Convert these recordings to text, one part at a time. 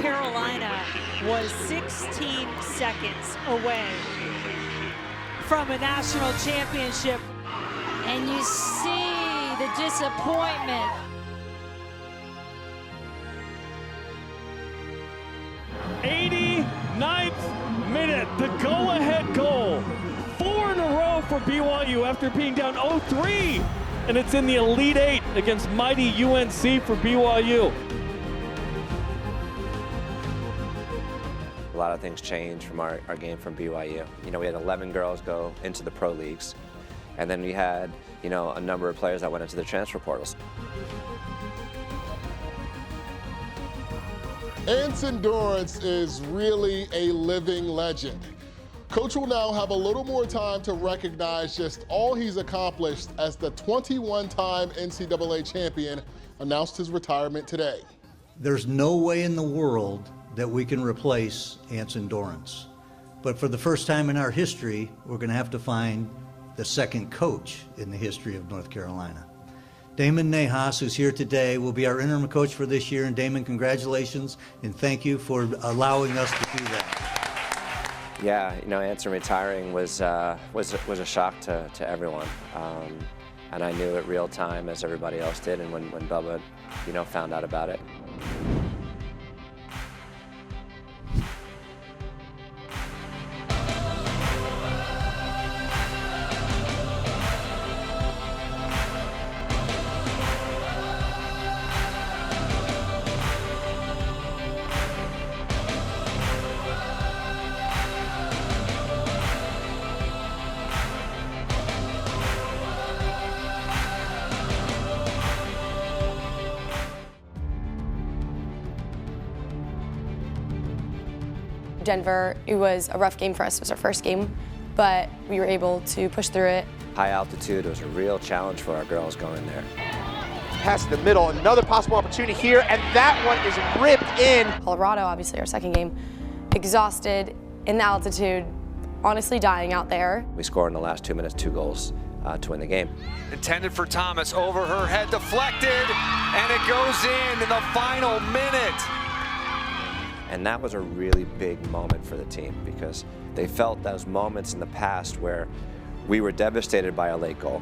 Carolina was 16 seconds away from a national championship. And you see the disappointment. '89th minute, the go-ahead goal. 4 in a row for BYU after being down 0-3. And it's in the Elite Eight against mighty UNC for BYU. A lot of things changed from our game from BYU. You know, we had 11 girls go into the pro leagues. And then we had, you know, a number of players that went into the transfer portals. Anson Dorrance is really a living legend. Coach will now have a little more time to recognize just all he's accomplished as the 21-time NCAA champion announced his retirement today. There's no way in the world that we can replace Anson Dorrance. But for the first time in our history, we're going to have to find the second coach in the history of North Carolina. Damon Nahas, who's here today, will be our interim coach for this year. And Damon, congratulations, and thank you for allowing us to do that. Yeah, you know, Anson retiring was a shock to everyone. And I knew it real time, as everybody else did, and when Bubba, you know, found out about it. Denver, it was a rough game for us. It was our first game, but we were able to push through it. High altitude was a real challenge for our girls going there. Pass in the middle, another possible opportunity here, and that one is ripped in. Colorado, obviously our second game, exhausted, in the altitude, honestly dying out there. We scored in the last 2 minutes 2 goals to win the game. Intended for Thomas, over her head, deflected, and it goes in the final minute. And that was a really big moment for the team because they felt those moments in the past where we were devastated by a late goal.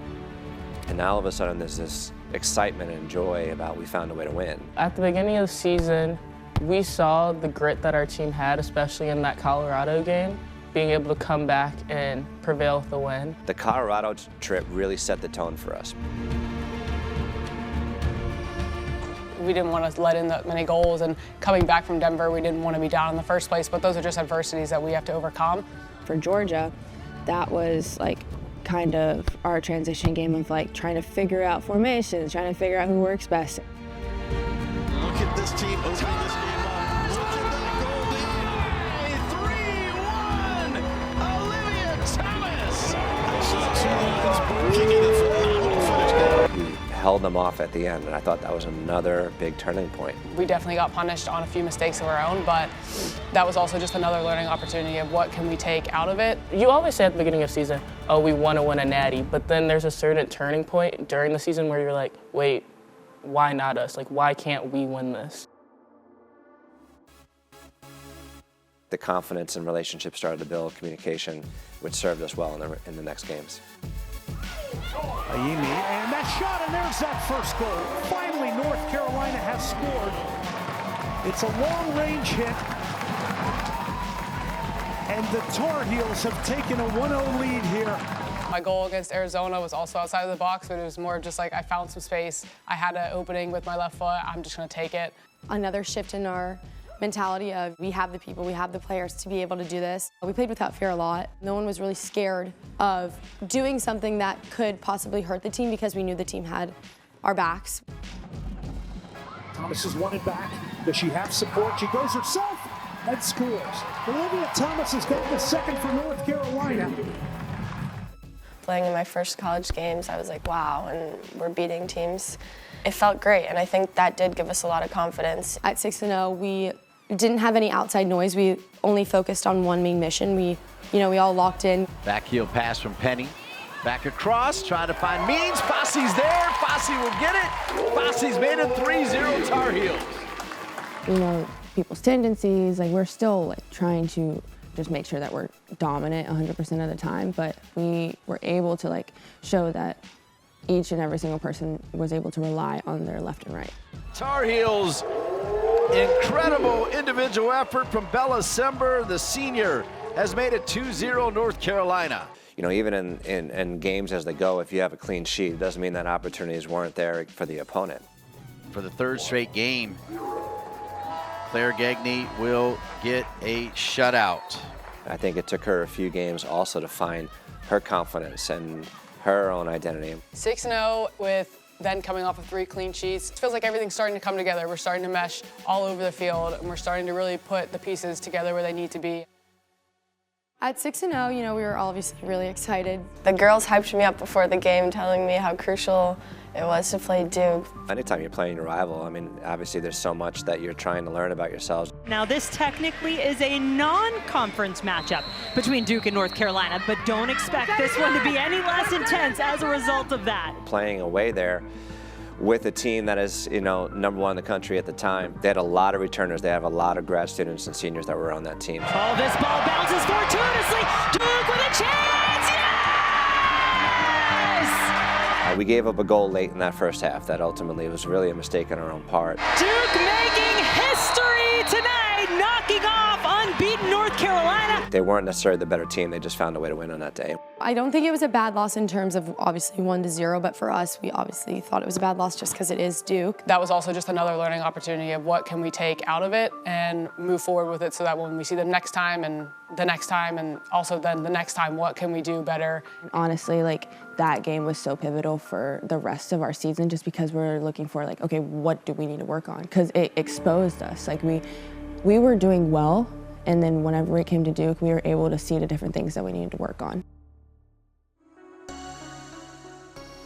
And now all of a sudden there's this excitement and joy about we found a way to win. At the beginning of the season, we saw the grit that our team had, especially in that Colorado game, being able to come back and prevail with the win. The Colorado trip really set the tone for us. We didn't want to let in that many goals, and coming back from Denver, we didn't want to be down in the first place, but those are just adversities that we have to overcome. For Georgia, that was like kind of our transition game of like trying to figure out formations, trying to figure out who works best. Look at this team opening this game up. Look at that goal there. 3-1, Olivia Thomas. We held them off at the end, and I thought that was another big turning point. We definitely got punished on a few mistakes of our own, but that was also just another learning opportunity of what can we take out of it. You always say at the beginning of the season, oh, we want to win a natty, but then there's a certain turning point during the season where you're like, wait, why not us? Like, why can't we win this? The confidence and relationship started to build, communication, which served us well in the next games. Ayimi, and that shot, and there's that first goal. Finally, North Carolina has scored. It's a long-range hit, and the Tar Heels have taken a 1-0 lead here. My goal against Arizona was also outside of the box, but it was more just like I found some space. I had an opening with my left foot. I'm just going to take it. Another shift in our mentality of we have the people, we have the players to be able to do this. We played without fear a lot. No one was really scared of doing something that could possibly hurt the team because we knew the team had our backs. Thomas has won it back. Does she have support? She goes herself and scores. Olivia Thomas has got the second for North Carolina. Playing in my first college games, I was like, wow, and we're beating teams. It felt great, and I think that did give us a lot of confidence. At 6-0, we didn't have any outside noise. We only focused on one main mission. We all locked in. Back heel pass from Penny. Back across, trying to find Means. Fosse's there. Fosse will get it. Fosse's made it 3-0 Tar Heels. people's tendencies. Like, we're still like trying to just make sure that we're dominant 100% of the time, but we were able to like show that each and every single person was able to rely on their left and right. Tar Heels, incredible individual effort from Bella Sember, the senior, has made it 2-0 North Carolina. You know, even in games as they go, if you have a clean sheet, it doesn't mean that opportunities weren't there for the opponent. For the third straight game, Claire Gagne will get a shutout. I think it took her a few games also to find her confidence and her own identity. 6-0 with then coming off of 3 clean sheets. It feels like everything's starting to come together. We're starting to mesh all over the field, and we're starting to really put the pieces together where they need to be. At 6-0, you know, we were obviously really excited. The girls hyped me up before the game, telling me how crucial it was to play Duke. Anytime you're playing your rival, I mean, obviously there's so much that you're trying to learn about yourselves. Now, this technically is a non-conference matchup between Duke and North Carolina, but don't expect this one to be any less intense as a result of that. Playing away there with a team that is, you know, #1 in the country at the time, they had a lot of returners. They have a lot of grad students and seniors that were on that team. Oh, this ball bounces fortuitously. Duke with a chance, yes! We gave up a goal late in that first half that ultimately was really a mistake on our own part. Duke making history tonight, knocking off unbeaten North Carolina. They weren't necessarily the better team, they just found a way to win on that day. I don't think it was a bad loss in terms of obviously 1-0, but for us, we obviously thought it was a bad loss just because it is Duke. That was also just another learning opportunity of what can we take out of it and move forward with it so that when we see them next time and the next time and also then the next time, what can we do better? Honestly, like, that game was so pivotal for the rest of our season just because we're looking for like, okay, what do we need to work on? Because it exposed us. Like, we were doing well, and then whenever it came to Duke, we were able to see the different things that we needed to work on.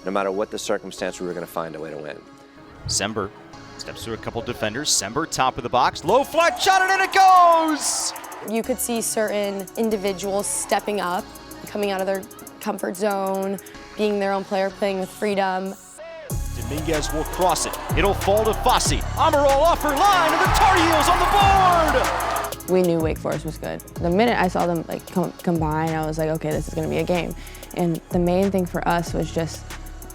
No matter what the circumstance, we were going to find a way to win. Sember steps through a couple defenders. Sember, top of the box, low flat shot, and in it goes! You could see certain individuals stepping up, coming out of their comfort zone, being their own player, playing with freedom. Dominguez will cross it. It'll fall to Fossey. Amaral off her line, and the Tar Heels on the board! We knew Wake Forest was good. The minute I saw them like combine, I was like, okay, this is going to be a game. And the main thing for us was just,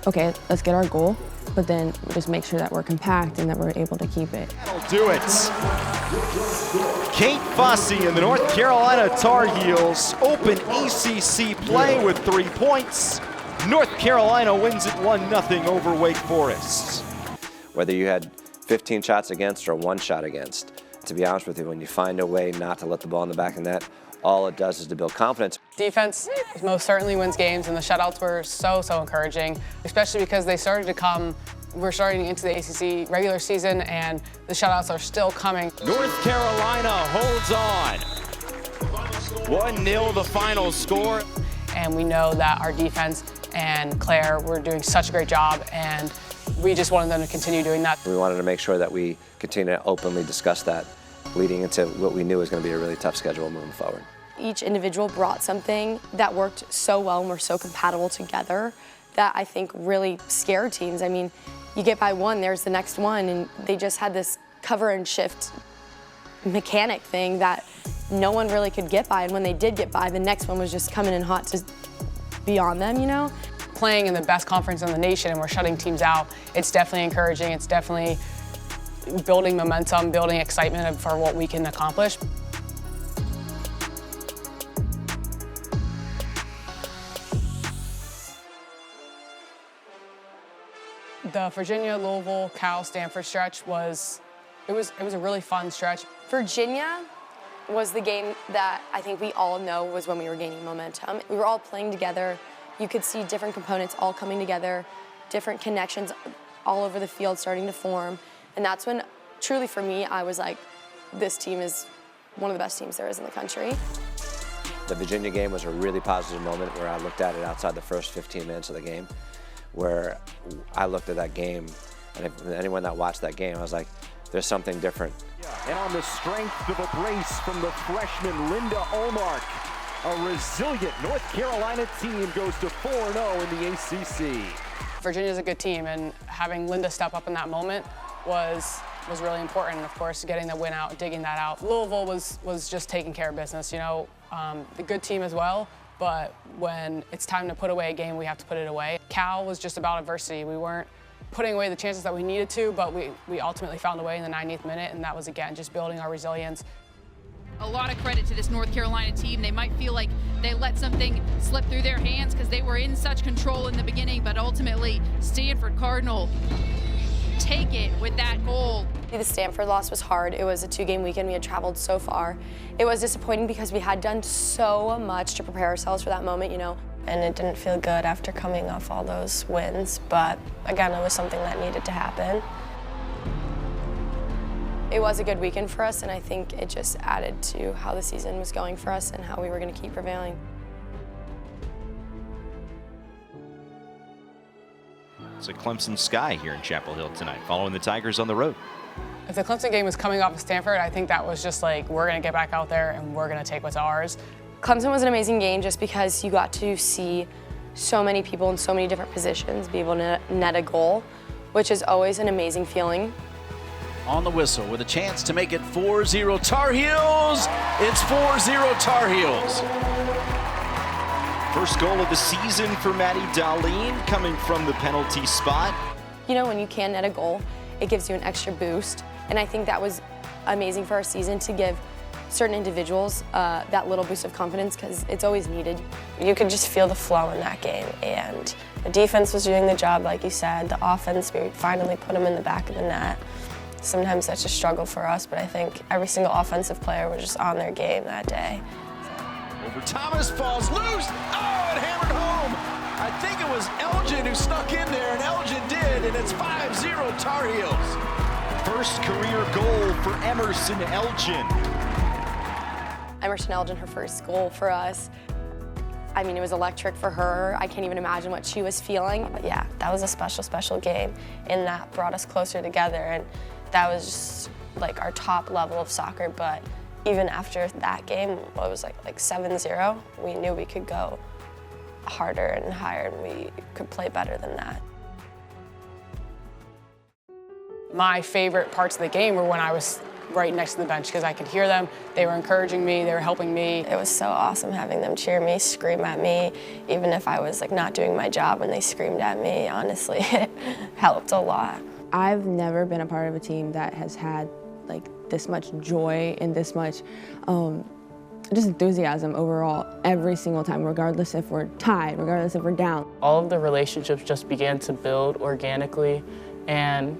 okay, let's get our goal, but then just make sure that we're compact and that we're able to keep it. That'll do it. Kate Fossey and the North Carolina Tar Heels open ACC play with 3 points. North Carolina wins it 1-0 over Wake Forest. Whether you had 15 shots against or 1 shot against, to be honest with you, when you find a way not to let the ball in the back of the net, all it does is to build confidence. Defense most certainly wins games, and the shutouts were so encouraging, especially because they started to come. We're starting into the ACC regular season, and the shutouts are still coming. North Carolina holds on. 1-0 the final score. And we know that our defense and Claire were doing such a great job, and we just wanted them to continue doing that. We wanted to make sure that we continue to openly discuss that leading into what we knew was going to be a really tough schedule moving forward. Each individual brought something that worked so well and were so compatible together that I think really scared teams. I mean, you get by one, there's the next one, and they just had this cover and shift mechanic thing that no one really could get by, and when they did get by, the next one was just coming in hot to be on them, you know? Playing in the best conference in the nation and we're shutting teams out, it's definitely encouraging. It's definitely building momentum, building excitement for what we can accomplish. The Virginia, Louisville, Cal, Stanford stretch was a really fun stretch. Virginia was the game that I think we all know was when we were gaining momentum. We were all playing together. You could see different components all coming together, different connections all over the field starting to form. And that's when, truly for me, I was like, this team is one of the best teams there is in the country. The Virginia game was a really positive moment where I looked at it outside the first 15 minutes of the game, where I looked at that game, and if anyone that watched that game, I was like, there's something different. And on the strength of a brace from the freshman Linda Olmark, a resilient North Carolina team goes to 4-0 in the ACC. Virginia's a good team, and having Linda step up in that moment was was really important. And of course, getting the win out, digging that out. Louisville was just taking care of business, you know, the good team as well, but when it's time to put away a game, we have to put it away. Cal was just about adversity. We weren't putting away the chances that we needed to, but we ultimately found a way in the 90th minute, and that was, again, just building our resilience. A lot of credit to this North Carolina team. They might feel like they let something slip through their hands because they were in such control in the beginning, but ultimately Stanford Cardinal take it with that goal. The Stanford loss was hard. It was a 2-game weekend. We had traveled so far. It was disappointing because we had done so much to prepare ourselves for that moment, you know. And it didn't feel good after coming off all those wins, but again, it was something that needed to happen. It was a good weekend for us, and I think it just added to how the season was going for us and how we were going to keep prevailing. It's a Clemson sky here in Chapel Hill tonight, following the Tigers on the road. If the Clemson game was coming off of Stanford, I think that was just like, we're going to get back out there and we're going to take what's ours. Clemson was an amazing game just because you got to see so many people in so many different positions be able to net a goal, which is always an amazing feeling. On the whistle with a chance to make it 4-0 Tar Heels. It's 4-0 Tar Heels. First goal of the season for Maddie Darlene, coming from the penalty spot. You know, when you can net a goal, it gives you an extra boost. And I think that was amazing for our season to give certain individuals that little boost of confidence because it's always needed. You could just feel the flow in that game. And the defense was doing the job, like you said. The offense, we finally put them in the back of the net. Sometimes that's a struggle for us, but I think every single offensive player was just on their game that day. Over Thomas, falls loose. Oh, it hammered home. I think it was Elgin who snuck in there, and Elgin did, and it's 5-0 Tar Heels. First career goal for Emerson Elgin. Emerson Elgin, her first goal for us. I mean, it was electric for her. I can't even imagine what she was feeling. But yeah, that was a special, special game, and that brought us closer together. And that was just like our top level of soccer. But even after that game, what was like 7-0, we knew we could go harder and higher, and we could play better than that. My favorite parts of the game were when I was right next to the bench because I could hear them. They were encouraging me, they were helping me. It was so awesome having them cheer me, scream at me, even if I was like not doing my job when they screamed at me. Honestly, it helped a lot. I've never been a part of a team that has had like this much joy and this much just enthusiasm overall every single time, regardless if we're tied, regardless if we're down. All of the relationships just began to build organically, and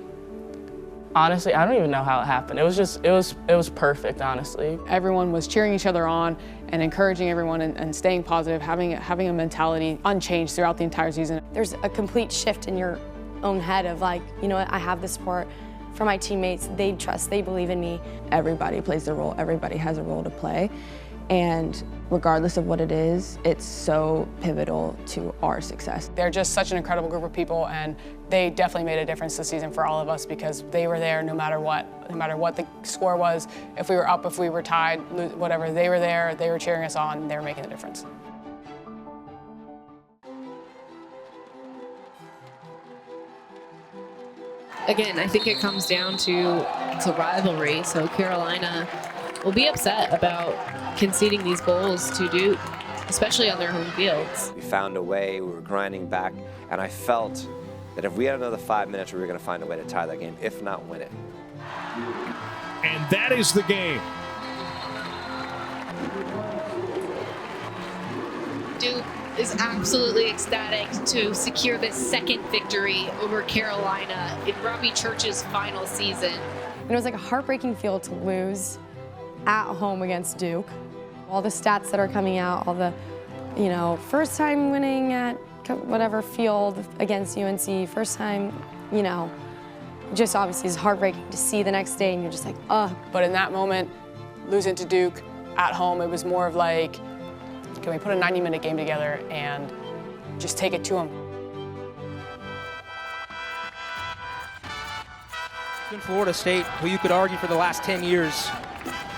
honestly, I don't even know how it happened. It was perfect, honestly. Everyone was cheering each other on and encouraging everyone and staying positive, having a mentality unchanged throughout the entire season. There's a complete shift in your own head of like, you know what, I have the support from my teammates. They trust, they believe in me. Everybody plays their role. Everybody has a role to play. And regardless of what it is, it's so pivotal to our success. They're just such an incredible group of people, and they definitely made a difference this season for all of us because they were there no matter what the score was. If we were up, if we were tied, whatever, they were there, they were cheering us on, they were making a difference. Again, I think it comes down to rivalry, so Carolina will be upset about conceding these goals to Duke, especially on their home fields. We found a way, we were grinding back, and I felt that if we had another 5 minutes, we were going to find a way to tie that game, if not win it. And that is the game. Duke is absolutely ecstatic to secure this second victory over Carolina in Robbie Church's final season. And it was like a heartbreaking feel to lose at home against Duke. All the stats that are coming out, all the, you know, first time winning at whatever field against UNC, first time, you know, just obviously is heartbreaking to see the next day and you're just like, ugh. But in that moment, losing to Duke at home, it was more of like, can we put a 90-minute game together and just take it to them? Florida State, who you could argue for the last 10 years,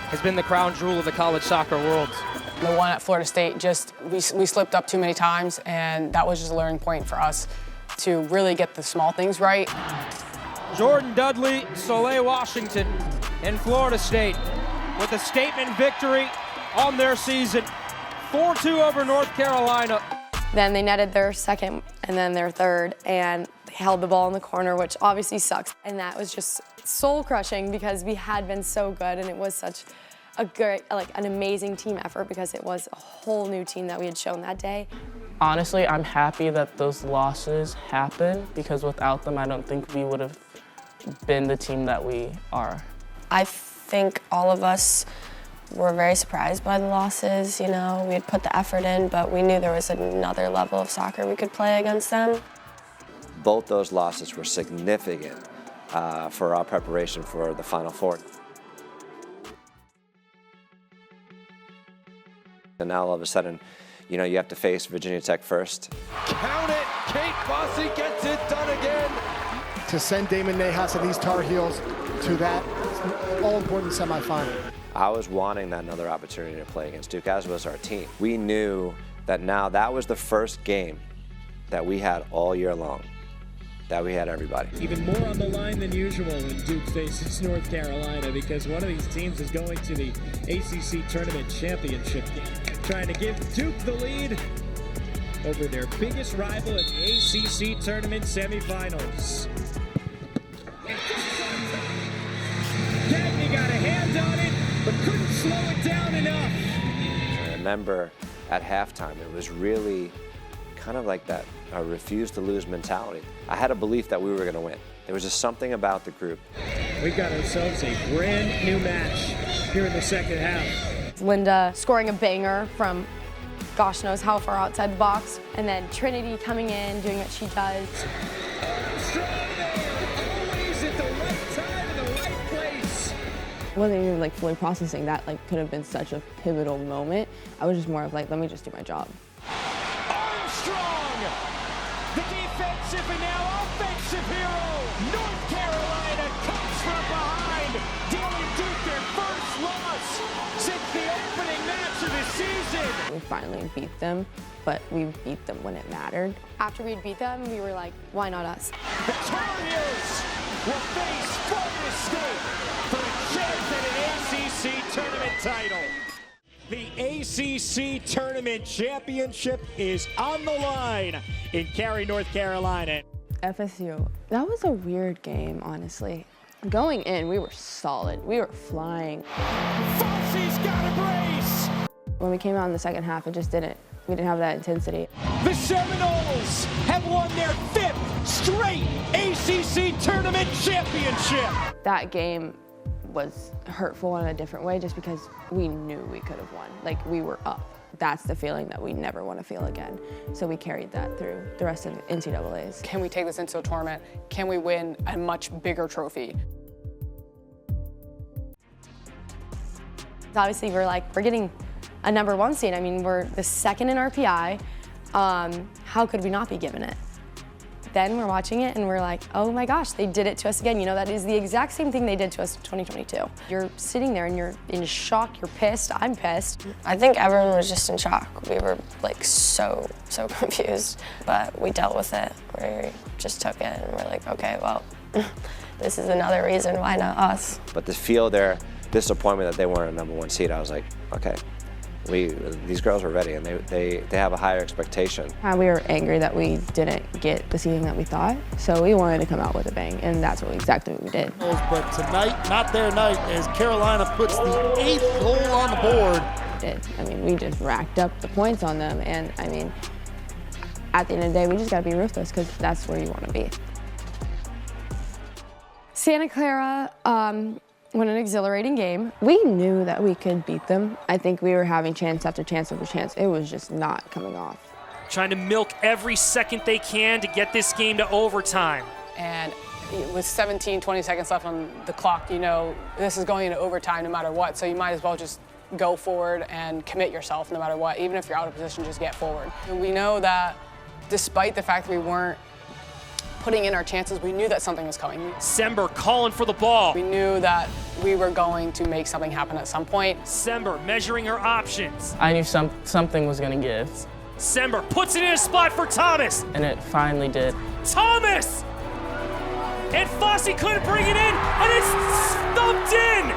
has been the crown jewel of the college soccer world. The one at Florida State, we slipped up too many times, and that was just a learning point for us to really get the small things right. Jordan Dudley, Soleil Washington, and Florida State with a statement victory on their season. 4-2 over North Carolina. Then they netted their second and then their third, and they held the ball in the corner, which obviously sucks. And that was just soul-crushing because we had been so good, and it was such a great, an amazing team effort because it was a whole new team that we had shown that day. Honestly, I'm happy that those losses happened because without them, I don't think we would have been the team that we are. I think all of us were very surprised by the losses. You know, we had put the effort in, but we knew there was another level of soccer we could play against them. Both those losses were significant for our preparation for the Final Four. And now all of a sudden, you know, you have to face Virginia Tech first. Count it! Kate Bossy gets it done again! To send Damon Nahas and these Tar Heels to that all-important semifinal. I was wanting that another opportunity to play against Duke, as was our team. We knew that now that was the first game that we had all year long, that we had everybody. Even more on the line than usual when Duke faces North Carolina because one of these teams is going to the ACC Tournament Championship game, trying to give Duke the lead over their biggest rival in the ACC Tournament Semifinals. Gagne got a hand on it, but couldn't slow it down enough. I remember at halftime, it was really kind of like that refuse to lose mentality. I had a belief that we were going to win. There was just something about the group. We've got ourselves a brand new match here in the second half. Linda scoring a banger from gosh knows how far outside the box, and then Trinity coming in, doing what she does. Always at the right time in the right place. I wasn't even fully processing that could have been such a pivotal moment. I was just more of let me just do my job. Armstrong, the defensive and now offensive hero. North Carolina comes from behind, dealing Duke their first loss since the opening match of the season. We finally beat them, but we beat them when it mattered. After we'd beat them, we were like, why not us? The Tar Heels will face Florida State for a chance at an ACC tournament title. The ACC Tournament Championship is on the line in Cary, North Carolina. FSU, that was a weird game, honestly. Going in, we were solid. We were flying. Fossey's got a brace! When we came out in the second half, we didn't have that intensity. The Seminoles have won their 5th straight ACC Tournament Championship. That game was hurtful in a different way just because we knew we could have won. We were up. That's the feeling that we never want to feel again. So we carried that through the rest of NCAAs. Can we take this into a tournament? Can we win a much bigger trophy? Obviously, we're getting a #1 seed. I mean, we're the second in RPI. How could we not be given it? Then we're watching it and we're like, oh my gosh, they did it to us again. You know, that is the exact same thing they did to us in 2022. You're sitting there and you're in shock, you're pissed, I'm pissed. I think everyone was just in shock. We were so confused, but we dealt with it. We just took it and we're like, okay, well, this is another reason why not us. But to feel their disappointment that they weren't a #1 seed, I was like, okay, these girls were ready and they have a higher expectation. We were angry that we didn't get the seeding that we thought, so we wanted to come out with a bang, and that's exactly what we did. But tonight, not their night, as Carolina puts the 8th goal on the board. I mean, we just racked up the points on them, and I mean, at the end of the day, we just got to be ruthless because that's where you want to be. Santa Clara, won an exhilarating game. We knew that we could beat them. I think we were having chance after chance after chance. It was just not coming off. Trying to milk every second they can to get this game to overtime. And with 17, 20 seconds left on the clock, you know this is going into overtime no matter what, so you might as well just go forward and commit yourself no matter what. Even if you're out of position, just get forward. And we know that despite the fact that we weren't putting in our chances, we knew that something was coming. Sember calling for the ball. We knew that we were going to make something happen at some point. Sember measuring her options. I knew something was going to give. Sember puts it in a spot for Thomas. And it finally did. Thomas! and Fossey couldn't bring it in, and it's stumped in!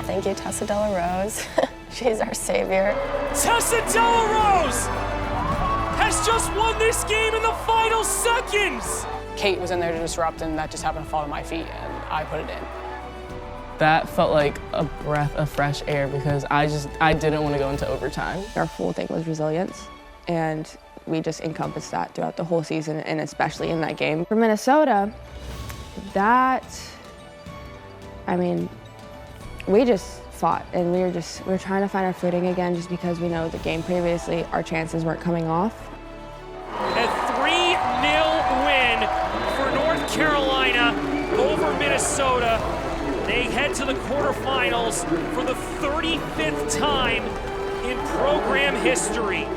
Thank you, Tessa Delarose. She's our savior. Tessa Delarose has just won this game in the final seconds! Kate was in there to disrupt, and that just happened to fall to my feet, and I put it in. That felt like a breath of fresh air because I didn't want to go into overtime. Our full thing was resilience, and we just encompassed that throughout the whole season, and especially in that game. For Minnesota, we just fought, and we were trying to find our footing again just because we know the game previously, our chances weren't coming off. A 3-0 win for North Carolina over Minnesota. They head to the quarterfinals for the 35th time in program history.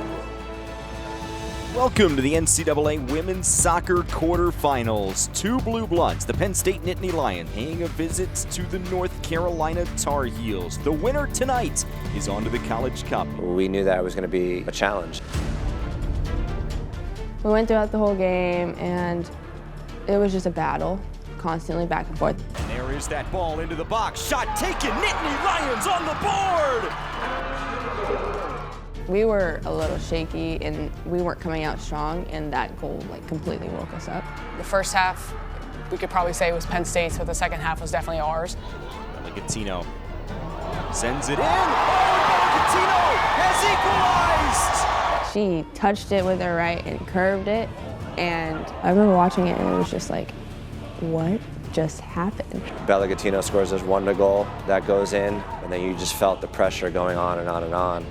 Welcome to the NCAA Women's Soccer Quarterfinals. Two Blue Bloods, the Penn State Nittany Lions, paying a visit to the North Carolina Tar Heels. The winner tonight is on to the College Cup. We knew that it was going to be a challenge. We went throughout the whole game, and it was just a battle, constantly back and forth. And there is that ball into the box. Shot taken. Nittany Lions on the board. We were a little shaky, and we weren't coming out strong, and that goal completely woke us up. The first half, we could probably say it was Penn State's, but the second half was definitely ours. Ligatino sends it in. Oh, Ligatino has equalized. She touched it with her right and curved it, and I remember watching it, and it was just like, what just happened? Bella Gatino scores this wonder goal that goes in, and then you just felt the pressure going on and on and on.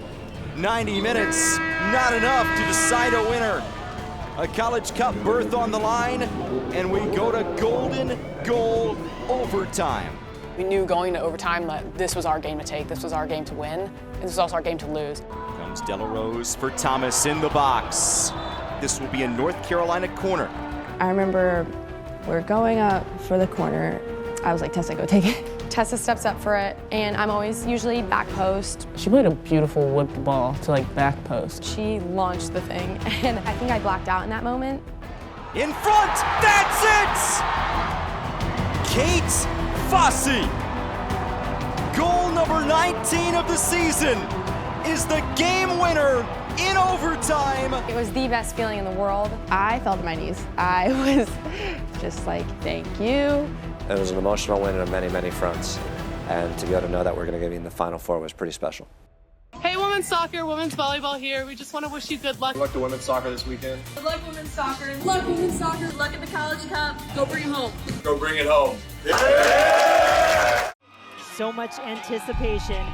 90 minutes, not enough to decide a winner. A College Cup berth on the line, and we go to golden goal overtime. We knew going to overtime that this was our game to take, this was our game to win, and this was also our game to lose. Comes Delarose for Thomas in the box. This will be a North Carolina corner. I remember we're going up for the corner. I was like, Tessa, go take it. Tessa steps up for it, and I'm always usually back post. She played a beautiful whipped ball to back post. She launched the thing, and I think I blacked out in that moment. In front, that's it! Kate Fossey, goal number 19 of the season, is the game winner in overtime. It was the best feeling in the world. I fell to my knees. I was just like, thank you. It was an emotional win on many, many fronts. And to be able to know that we're going to get in the Final Four was pretty special. Hey, women's soccer, women's volleyball here. We just want to wish you good luck. Good luck to women's soccer this weekend. Good luck, women's soccer. Good luck, women's soccer. Good luck at the College Cup. Go bring it home. Go bring it home. Yeah! So much anticipation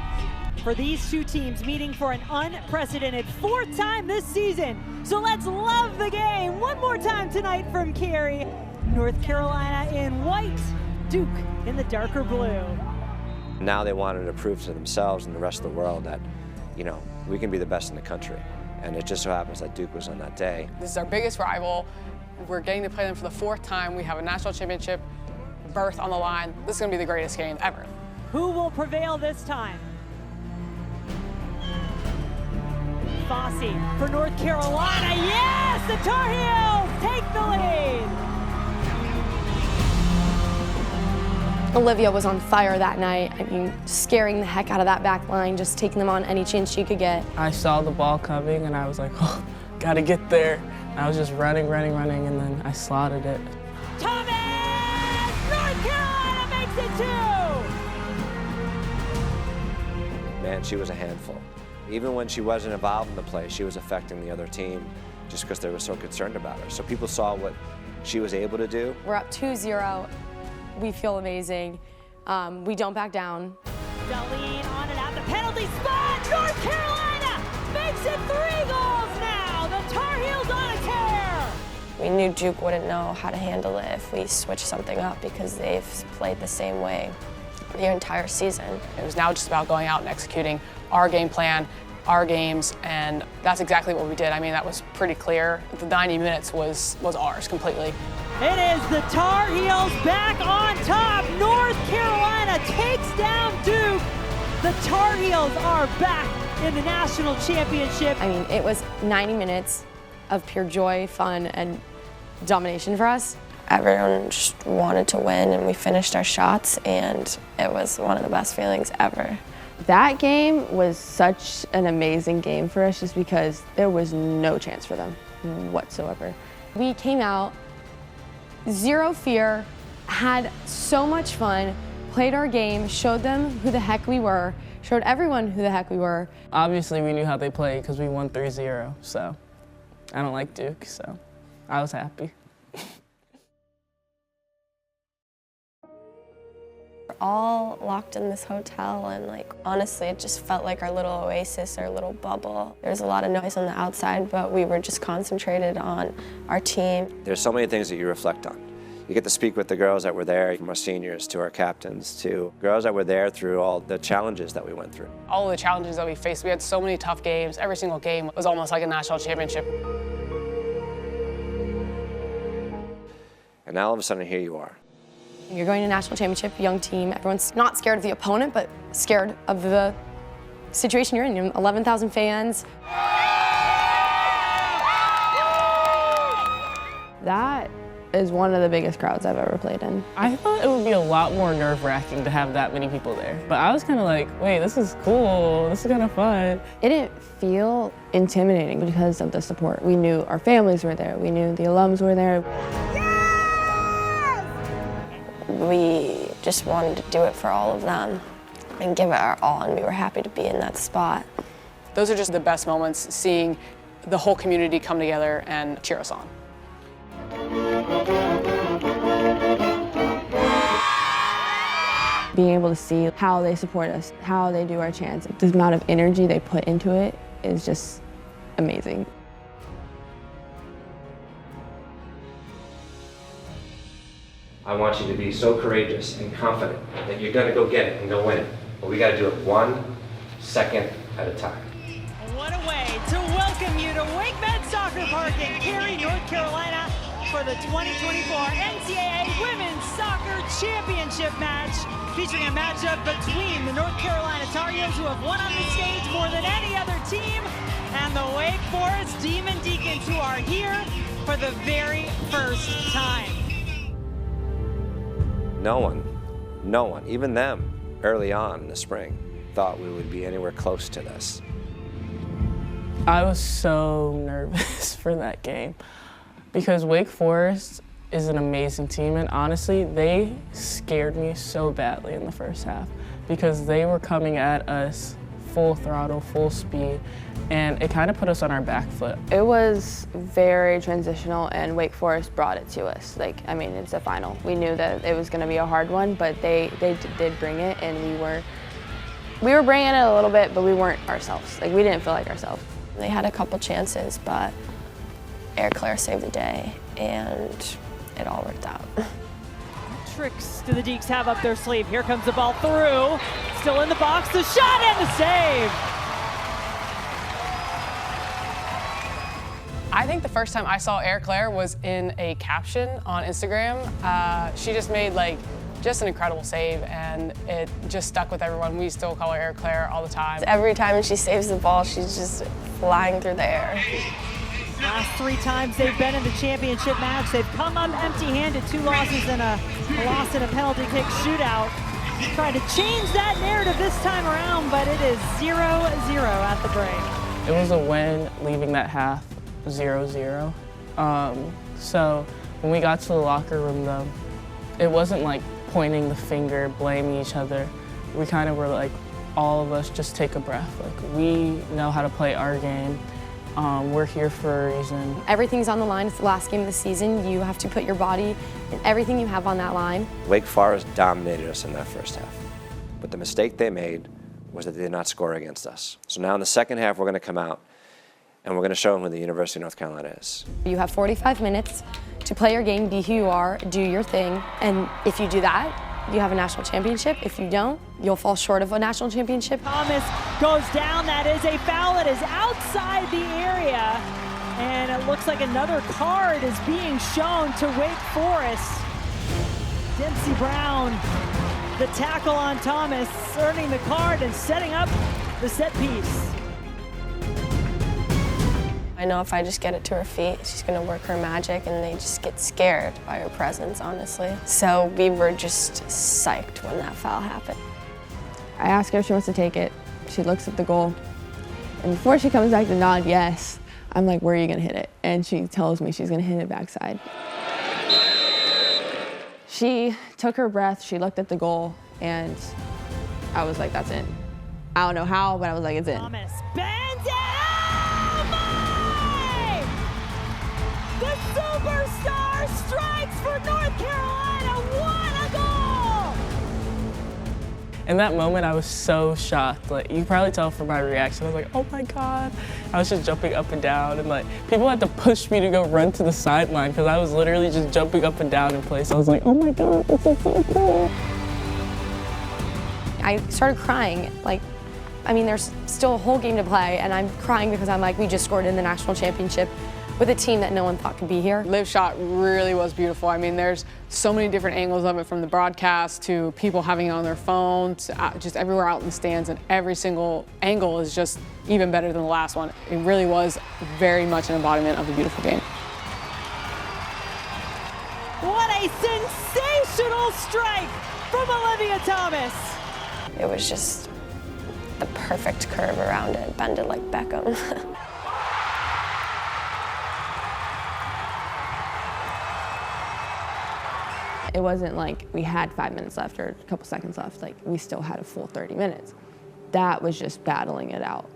for these two teams meeting for an unprecedented fourth time this season. So let's love the game one more time tonight from Cary. North Carolina in white, Duke in the darker blue. Now they wanted to prove to themselves and the rest of the world that, we can be the best in the country. And it just so happens that Duke was on that day. This is our biggest rival. We're getting to play them for the fourth time. We have a national championship berth on the line. This is going to be the greatest game ever. Who will prevail this time? Fossey for North Carolina. Yes, the Tar Heels take the lead. Olivia was on fire that night. I mean, scaring the heck out of that back line, just taking them on any chance she could get. I saw the ball coming, and I was like, oh, gotta get there. I was just running, and then I slotted it. Thomas! North Carolina makes it 2! Man, she was a handful. Even when she wasn't involved in the play, she was affecting the other team just because they were so concerned about her. So people saw what she was able to do. We're up 2-0. We feel amazing. We don't back down. Darlene on and out the penalty spot. North Carolina makes it 3 goals now. The Tar Heels on a tear. We knew Duke wouldn't know how to handle it if we switched something up because they've played the same way the entire season. It was now just about going out and executing our game plan, our games, and that's exactly what we did. I mean, that was pretty clear. The 90 minutes was ours completely. It is the Tar Heels back on top. North Carolina takes down Duke. The Tar Heels are back in the national championship. I mean, it was 90 minutes of pure joy, fun, and domination for us. Everyone just wanted to win, and we finished our shots, and it was one of the best feelings ever. That game was such an amazing game for us just because there was no chance for them whatsoever. We came out, zero fear, had so much fun, played our game, showed them who the heck we were, showed everyone who the heck we were. Obviously, we knew how they played because we won 3-0, so I don't like Duke, so I was happy. We're all locked in this hotel, and honestly, it just felt like our little oasis, our little bubble. There was a lot of noise on the outside, but we were just concentrated on our team. There's so many things that you reflect on. You get to speak with the girls that were there, from our seniors to our captains to girls that were there through all the challenges that we went through. All of the challenges that we faced, we had so many tough games. Every single game was almost like a national championship. And now all of a sudden, here you are. You're going to national championship, young team. Everyone's not scared of the opponent, but scared of the situation you're in. 11,000 fans. That is one of the biggest crowds I've ever played in. I thought it would be a lot more nerve-wracking to have that many people there. But I was kind of like, wait, this is cool. This is kind of fun. It didn't feel intimidating because of the support. We knew our families were there. We knew the alums were there. We just wanted to do it for all of them and give it our all, and we were happy to be in that spot. Those are just the best moments, seeing the whole community come together and cheer us on. Being able to see how they support us, how they do our chants, the amount of energy they put into it is just amazing. I want you to be so courageous and confident that you're going to go get it and go win it. But we got to do it 1 second at a time. What a way to welcome you to Wake Med Soccer Park in Cary, North Carolina for the 2024 NCAA Women's Soccer Championship match, featuring a matchup between the North Carolina Tar Heels, who have won on the stage more than any other team, and the Wake Forest Demon Deacons, who are here for the very first time. No one, even them, early on in the spring, thought we would be anywhere close to this. I was so nervous for that game because Wake Forest is an amazing team, and honestly, they scared me so badly in the first half because they were coming at us full throttle, full speed, and it kind of put us on our back foot. It was very transitional, and Wake Forest brought it to us. It's a final. We knew that it was going to be a hard one, but they did bring it, and we were bringing it a little bit, but we weren't ourselves. We didn't feel like ourselves. They had a couple chances, but Air Claire saved the day, and it all worked out. Tricks do the Deeks have up their sleeve? Here comes the ball through. Still in the box, the shot and the save. I think the first time I saw Air Claire was in a caption on Instagram. She just made just an incredible save, and it just stuck with everyone. We still call her Air Claire all the time. Every time she saves the ball, she's just flying through the air. Last 3 times they've been in the championship match, they've come up empty-handed, 2 losses and a loss in a penalty kick shootout. Trying to change that narrative this time around, but it is 0-0 at the break. It was a win leaving that half 0-0. So when we got to the locker room though, it wasn't pointing the finger, blaming each other. We kind of were all of us just take a breath. We know how to play our game. We're here for a reason. Everything's on the line. It's the last game of the season. You have to put your body and everything you have on that line. Wake Forest dominated us in that first half. But the mistake they made was that they did not score against us. So now in the second half, we're going to come out and we're going to show them who the University of North Carolina is. You have 45 minutes to play your game, be who you are, do your thing. And if you do that, you have a national championship. If you don't, you'll fall short of a national championship. Thomas goes down. That is a foul. It is outside the area. And it looks like another card is being shown to Wake Forest. Dempsey Brown, the tackle on Thomas, earning the card and setting up the set piece. I I know if I just get it to her feet, she's gonna work her magic, and they just get scared by her presence, honestly. So we were just psyched when that foul happened. I ask her if she wants to take it. She looks at the goal, and before she comes back to nod yes, I'm like, where are you gonna hit it? And she tells me she's gonna hit it backside. She took her breath, she looked at the goal, and I was like, that's in. I don't know how, but I was like, it's in. Thomas bends it. Oh my! The superstar strikes for North Carolina. What a goal! In that moment, I was so shocked. Like, you can probably tell from my reaction. I was like, oh my God. I was just jumping up and down, and like, people had to push me to go run to the sideline because I was literally just jumping up and down in place. I was like, oh my God, this is so cool. I started crying. Like, I mean, there's still a whole game to play, and I'm crying because I'm like, we just scored in the national championship with a team that no one thought could be here. Live shot really was beautiful. I mean, there's so many different angles of it, from the broadcast to people having it on their phones, just everywhere out in the stands, and every single angle is just even better than the last one. It really was very much an embodiment of a beautiful game. What a sensational strike from Olivia Thomas. It was just the perfect curve around it, bended like Beckham. It wasn't like we had 5 minutes left or a couple seconds left. Like, we still had a full 30 minutes. That was just battling it out.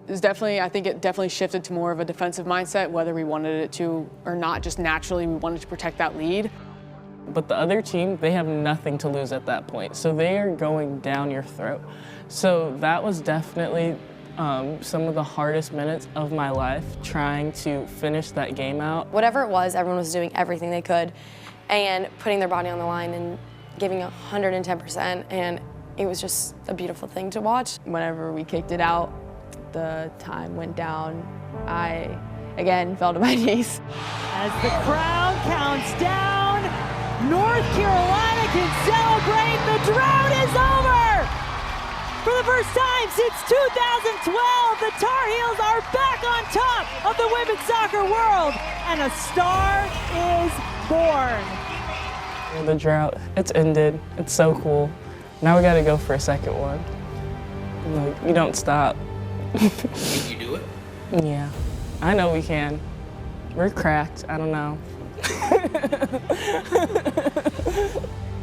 It was definitely, I think it definitely shifted to more of a defensive mindset, whether we wanted it to or not. Just naturally, we wanted to protect that lead. But the other team, they have nothing to lose at that point. So they are going down your throat. So that was definitely some of the hardest minutes of my life, trying to finish that game out. Whatever it was, everyone was doing everything they could and putting their body on the line and giving 110%, and it was just a beautiful thing to watch. Whenever we kicked it out, the time went down. I, again, fell to my knees. As the crowd counts down, North Carolina can celebrate. The drought is over! For the first time since 2012, the Tar Heels are back on top of the women's soccer world, and a star is born. The drought, it's ended. It's so cool. Now we gotta go for a second one. Like, we don't stop. Can you do it? Yeah, I know we can. We're cracked, I don't know.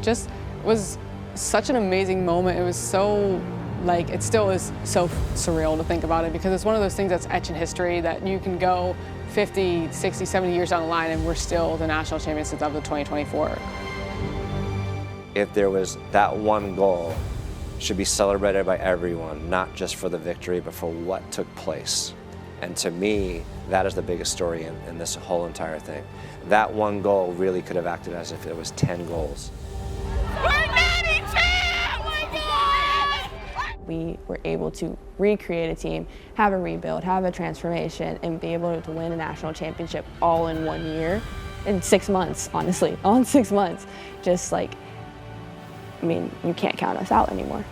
Just was such an amazing moment. It was so, like, it still is so surreal to think about it, because it's one of those things that's etched in history that you can go 50, 60, 70 years down the line and we're still the national champions of the 2024. If there was that one goal, it should be celebrated by everyone, not just for the victory, but for what took place. And to me, that is the biggest story in this whole entire thing. That one goal really could have acted as if it was 10 goals. We were able to recreate a team, have a rebuild, have a transformation, and be able to win a national championship all in 1 year, in 6 months, honestly, all in 6 months. Just like, I mean, you can't count us out anymore.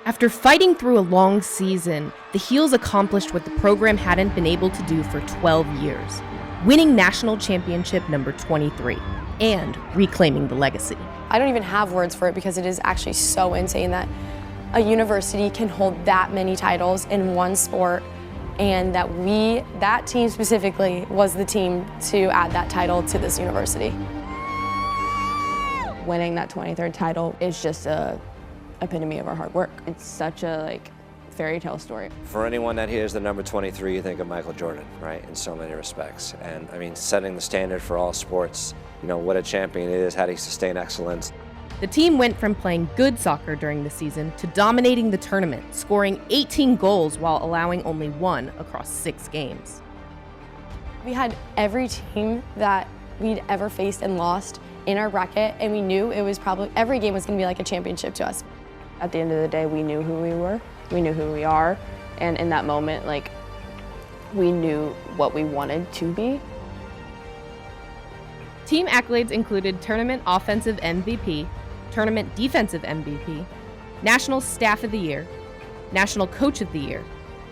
After fighting through a long season, the Heels accomplished what the program hadn't been able to do for 12 years, winning national championship number 23 and reclaiming the legacy. I don't even have words for it, because it is actually so insane that a university can hold that many titles in one sport, and that that team specifically, was the team to add that title to this university. Winning that 23rd title is just a epitome of our hard work. It's such a fairy tale story. For anyone that hears the number 23, you think of Michael Jordan, right, in so many respects. And I mean, setting the standard for all sports, you know, what a champion it is, how do you sustain excellence. The team went from playing good soccer during the season to dominating the tournament, scoring 18 goals while allowing only 1 across 6 games. We had every team that we'd ever faced and lost in our bracket, and we knew it was probably, every game was gonna be like a championship to us. At the end of the day, we knew who we were, We knew who we are, and in that moment, like, we knew what we wanted to be. Team accolades included Tournament Offensive MVP, Tournament Defensive MVP, National Staff of the Year, National Coach of the Year,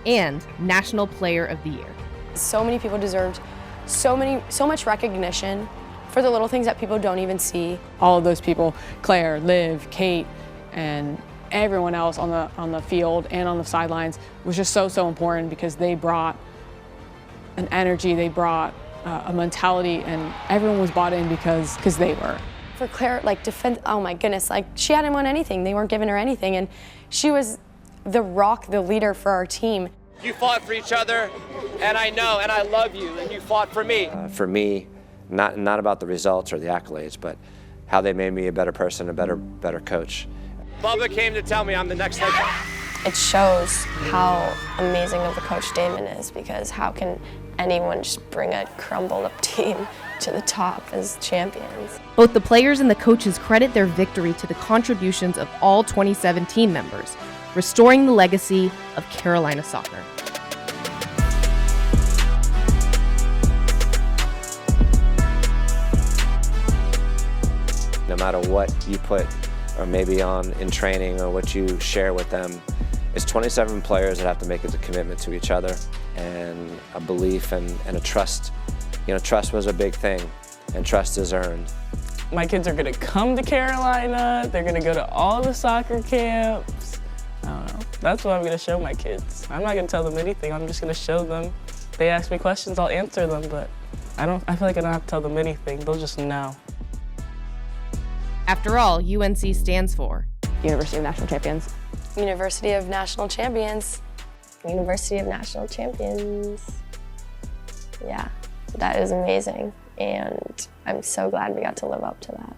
and National Player of the Year. So many people deserved so much recognition for the little things that people don't even see. All of those people, Claire, Liv, Kate, and everyone else on the field and on the sidelines was just so important because they brought an energy, they brought a mentality, and everyone was bought in because they were. For Claire, like defense, oh my goodness, like she hadn't won anything. They weren't giving her anything, and she was the rock, the leader for our team. You fought for each other, and I know, and I love you, and you fought for me. For me, not about the results or the accolades, but how they made me a better person, a better coach. Bubba came to tell me I'm the next head coach. It shows how amazing of a coach Damon is, because how can anyone just bring a crumbled up team to the top as champions? Both the players and the coaches credit their victory to the contributions of all 27 team members, restoring the legacy of Carolina soccer. No matter what you put or maybe on in training or what you share with them, it's 27 players that have to make a commitment to each other and a belief and a trust. You know, trust was a big thing, and trust is earned. My kids are gonna come to Carolina, they're gonna go to all the soccer camps. I don't know, that's what I'm gonna show my kids. I'm not gonna tell them anything, I'm just gonna show them. They ask me questions, I'll answer them, but I feel like I don't have to tell them anything, they'll just know. After all, UNC stands for University of National Champions. University of National Champions. University of National Champions. Yeah, that is amazing, and I'm so glad we got to live up to that.